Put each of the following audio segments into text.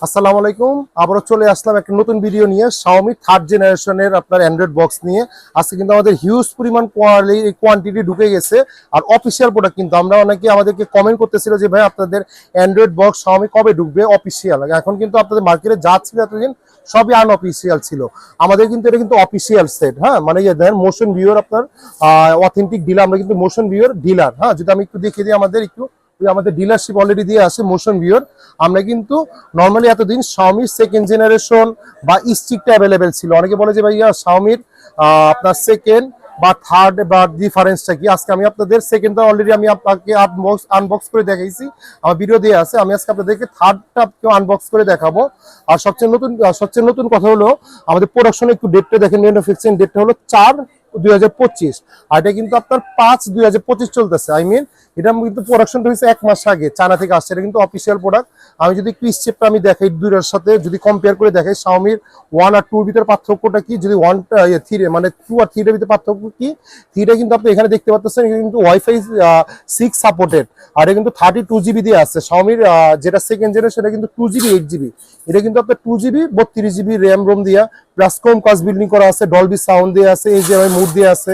আসসালামু আলাইকুম। আবারও চলে আসলাম একটা নতুন ভিডিও নিয়ে Xiaomi থার্ড জেনারেশনের আপনার অ্যান্ড্রয়েড বক্স নিয়ে। আজকে কিন্তু আমাদের হিউজ পরিমাণ কোয়ান্টিটি ঢুকে গেছে আর অফিসিয়াল প্রোডাক্ট। কিন্তু আমরা অনেকে আমাদেরকে কমেন্ট করতেছিল যে ভাই আপনাদের অ্যান্ড্রয়েড বক্স Xiaomi কবে ঢুকবে অফিসিয়াল। এখন কিন্তু আপনাদের মার্কেটে যা ছিল এতদিন সবই আনঅফিসিয়াল ছিল। আমাদের কিন্তু এটা কিন্তু অফিসিয়াল সেট। হ্যাঁ, মানে দেখেন মোশন ভিউর আপনার অথেন্টিক ডিলার। আমরা কিন্তু মোশন ভিউর ডিলার। হ্যাঁ, যদি আমি একটু দেখিয়ে দিই আমাদের ডিলারশিপ অলরেডি দিয়ে আসে মোশন ভিউর। আমরা কিন্তু নর্মালি এতদিন Xiaomi সেকেন্ড জেনারেশন বা স্টিকটা অ্যাভেলেবেল ছিল। অনেকে বলে যে ভাইয়া Xiaomiর আপনার সেকেন্ড বা থার্ড বা ডিফারেন্সটা কি। আজকে আমি আপনাদের সেকেন্ডটা অলরেডি আমি আপনাকে আনবক্স করে দেখাইছি, আমার ভিডিও দিয়ে আছে। আমি আজকে আপনাদেরকে থার্ডটা আনবক্স করে দেখাবো। আর সবচেয়ে নতুন কথা হলো আমাদের প্রোডাকশনে একটু ডেটটা দেখেন, ম্যানুফ্যাকচারিং ডেটটা হলো 4/2025 আর এটা কিন্তু আপনার 5/2025 চলতেছে। এটা কিন্তু প্রোডাকশনটা হয়েছে 1 মাস আগে চায়না থেকে আসছে। এটা কিন্তু অফিসিয়াল প্রোডাক্ট। আমি যদি একটু স্টেপটা আমি দেখাই দুইটার সাথে যদি কম্পেয়ার করে দেখাই, Xiaomiর 1 আর 2 এর ভিতরে পার্থক্যটা কি, যদি 3 মানে 2 আর 3 এর ভিতরে পার্থক্য কি। 3টা কিন্তু আপনি এখানে দেখতে পাচ্ছেন এটা কিন্তু ওয়াইফাই 6 সাপোর্টেড আর এটা কিন্তু 32GB দিয়ে আছে। Xiaomiর যেটা সেকেন্ড জেনারেশন সেটা কিন্তু 2GB 8GB। এটা কিন্তু আপনার 2GB 32GB র্যাম রোম দিয়া প্লাস কাজ বিল্ডিং করা আছে, ডলবি সাউন্ড দিয়ে আছে, HDMI মোড দিয়ে আছে,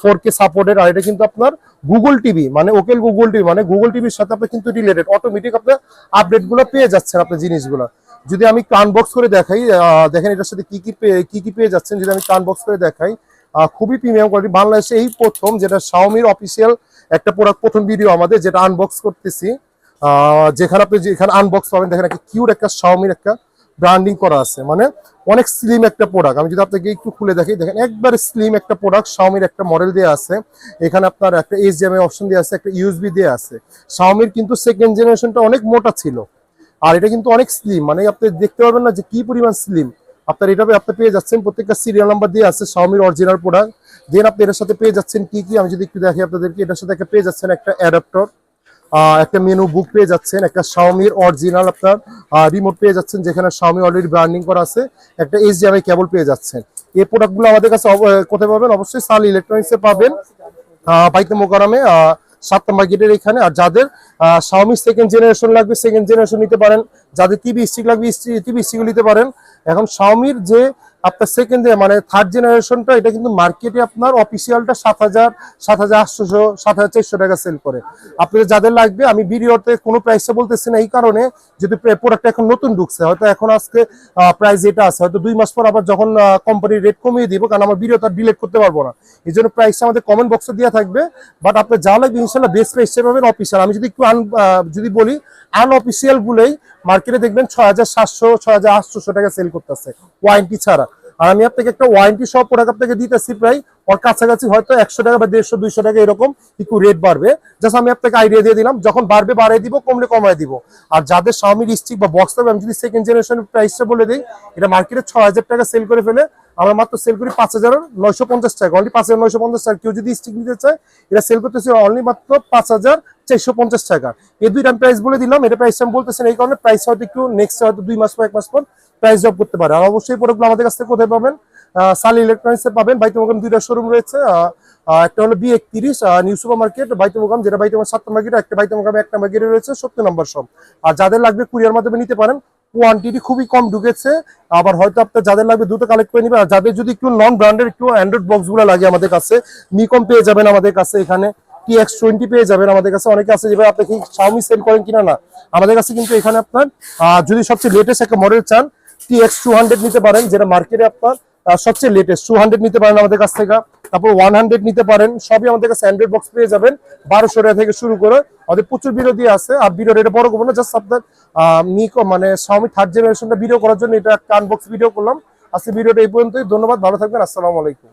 4K সাপোর্টেড। আর এটা কিন্তু আপনার গুগল টিভি মানে ওকেল গুগল টিভি মানে গুগল টিভির সাথে আপনি কিন্তু রিলেটেড অটোমেটিক আপনার আপডেটগুলো পেয়ে যাচ্ছেন আপনার জিনিসগুলো। যদি আমি আনবক্স করে দেখাই, দেখেন এটার সাথে কি কি পেয়ে যাচ্ছেন। যদি আমি আনবক্স করে দেখাই, খুবই প্রিমিয়াম কোয়ালিটি। বাংলাদেশে এই প্রথম যেটা Xiaomiর অফিসিয়াল একটা প্রোডাক্ট, প্রথম ভিডিও আমাদের যেটা আনবক্স করতেছি। যেখানে আনবক্স পাবেন দেখেন একটা কিউট একটা Xiaomiর একটা ব্র্যান্ডিং করা আছে, মানে অনেক স্লিম একটা প্রোডাক্ট। আমি যদি আপনাকে একটু খুলে দেখি, দেখেন একবার স্লিম একটা প্রোডাক্ট। Xiaomiর একটা মডেল দেওয়া আছে, এখানে আপনার একটা HDMI অপশন দেওয়া আছে, একটা USB দেওয়া আছে। Xiaomiর কিন্তু সেকেন্ড জেনারেশনটা অনেক মোটা ছিল আর এটা কিন্তু অনেক স্লিম, মানে আপনি দেখতে পারবেন না যে কি পরিমাণ স্লিম। আপনার এটা আপনি পেয়ে যাচ্ছেন প্রত্যেকটা সিরিয়াল নাম্বার দিয়ে আছে Xiaomiর অরিজিনাল প্রোডাক্ট। দেন আপনি এটার সাথে পেয়ে যাচ্ছেন কি কি, আমি যদি একটু দেখি আপনাদেরকে। এটার সাথে একটা পেয়ে যাচ্ছেন একটা অ্যাডাপ্টর, একটা মেনু বুক পেয়ে যাচ্ছেন, একটা Xiaomiর অরিজিনাল আপনার রিমোট পেয়ে যাচ্ছেন যেখানে Xiaomi অলরেডি ব্র্যান্ডিং করা আছে, একটা HDMI কেবল পেয়ে যাচ্ছেন। এই প্রোডাক্টগুলো আমাদের কাছে কোথায় পাবেন? অবশ্যই সাল ইলেকট্রনিক্সে পাবেন, বাইতে মোকারমে 7 নম্বর গেটের এখানে। আর যাদের Xiaomi সেকেন্ড জেনারেশন লাগবে সেকেন্ড জেনারেশন নিতে পারেন, যাদের টিভি স্টিক লাগবে টিভি স্টিকও নিতে পারেন। এখন Xiaomiর যে আপনার সেকেন্ড মানে থার্ড জেনারেশনটা এটা কিন্তু মার্কেটে আপনার অফিসিয়ালটা 7,000, 7,800, 7,400 টাকা সেল করে। আপনাদের যাদের লাগবে, আমি ভিডিওতে কোনো প্রাইসটা বলতেছি না এই কারণে, যদি প্রোডাক্টটা এখন নতুন ঢুকছে, হয়তো এখন আজকে প্রাইস যেটা আছে হয়তো 2 মাস পর আবার যখন কোম্পানির রেট কমিয়ে দিব, কারণ আমার ভিডিওটা ডিলিট করতে পারবো না। এই জন্য প্রাইসটা আমাদের কমেন্ট বক্সে দেওয়া থাকবে। বাট আপনার যা লাগবে ইনশাল্লাহ বেস্ট প্রাইস পাবেন অফিসিয়াল। আমি যদি একটু যদি বলি, আনঅফিসিয়াল গুলোই মার্কেটে দেখবেন 6,700, 6,800 টাকা সেল করতেছে ওয়ারেন্টি ছাড়া। আর আমি আপনাকে একটা ওয়ারেন্টি সহ প্রোডাক্ট আপনাকে দিতেছি প্রায় ওর কাছাকাছি হয়তো 100 টাকা বা 150, 200 টাকা এরকম একটু রেট বাড়বে। জাস্ট আমি আপনাকে আইডিয়া দিয়ে দিলাম, যখন বাড়বে বাড়িয়ে দিব, কমলে কমায় দিব। আর যাদের Xiaomi স্টিক বা বক্স থাকবে, আমি যদি সেকেন্ড জেনারেশনের প্রাইসটা বলে দিই, এটা মার্কেটে 6,000 টাকা সেল করে ফেলে আমরা মাত্র সেল করি 5,950 টাকা। অনলি 5,950 টাকা। কেউ যদি স্টিক নিতে চায় এটা সেল করতেছে অনলি মাত্র 5,450 টাকা। এই দুইটা প্রাইস বলে দিলাম। এটা প্রাইস আমি বলতেছেন এই কারণে প্রাইস হয়তো একটু নেক্সট হয়তো 2 মাস পর 1 মাস পর প্রাইস ড্রপ করতে পারে। আর অবশ্যই প্রোডাক্টগুলো আমাদের কাছ থেকে কোথায় পাবেন? সাল ইলেকট্রনিক্সে পাবেন। বাইতে মোকাম দুইটা শোরুম রয়েছে, একটা হলো B31 নিউ সুপার মার্কেট বাইতে মোকাম, যেটা বাইতে মোকাম 7 নম্বর গেটে, একটা বাইতে মোকামে 1 নম্বর গেটে রয়েছে 70 নম্বর শপ। আর যাদের লাগবে কুরিয়ার মাধ্যমে নিতে পারেন, কোয়ান্টিটি খুবই কম ঢুকেছে। আবার হয়তো আপনার যাদের লাগবে দ্রুত কালেক্ট করে নেবেন। আর যাদের যদি একটু নন ব্র্যান্ডের একটু অ্যান্ড্রয়েড বক্স গুলো লাগে আমাদের কাছে, মিকম পেয়ে যাবেন আমাদের কাছে, এখানে TX20 পেয়ে যাবেন আমাদের কাছে। অনেকে আছে যে ভাই আপনি কি Xiaomi সেল করেন কিনা, না আমাদের কাছে কিন্তু এখানে আপনার যদি সবচেয়ে লেটেস্ট একটা মডেল চান TX200 নিতে পারেন, যেটা মার্কেটে আপনার সবচেয়ে লেটেস্ট 200 নিতে পারেন আমাদের কাছ থেকে। তারপর 100 নিতে পারেন। সবই আমাদের কাছে অ্যান্ড্রয়েড বক্স পেয়ে যাবেন 1200 টাকা থেকে শুরু করে। আমাদের প্রচুর ভিডিও দিয়ে আছে। আর ভিডিও এটা বড় করবো না, জাস্ট আপনার মানে Xiaomi থার্ড জেনারেশনটা ভিডিও করার জন্য এটা একটা আনবক্স ভিডিও করলাম। আজকে ভিডিওটা এই পর্যন্তই। ধন্যবাদ, ভালো থাকবেন, আসসালামু আলাইকুম।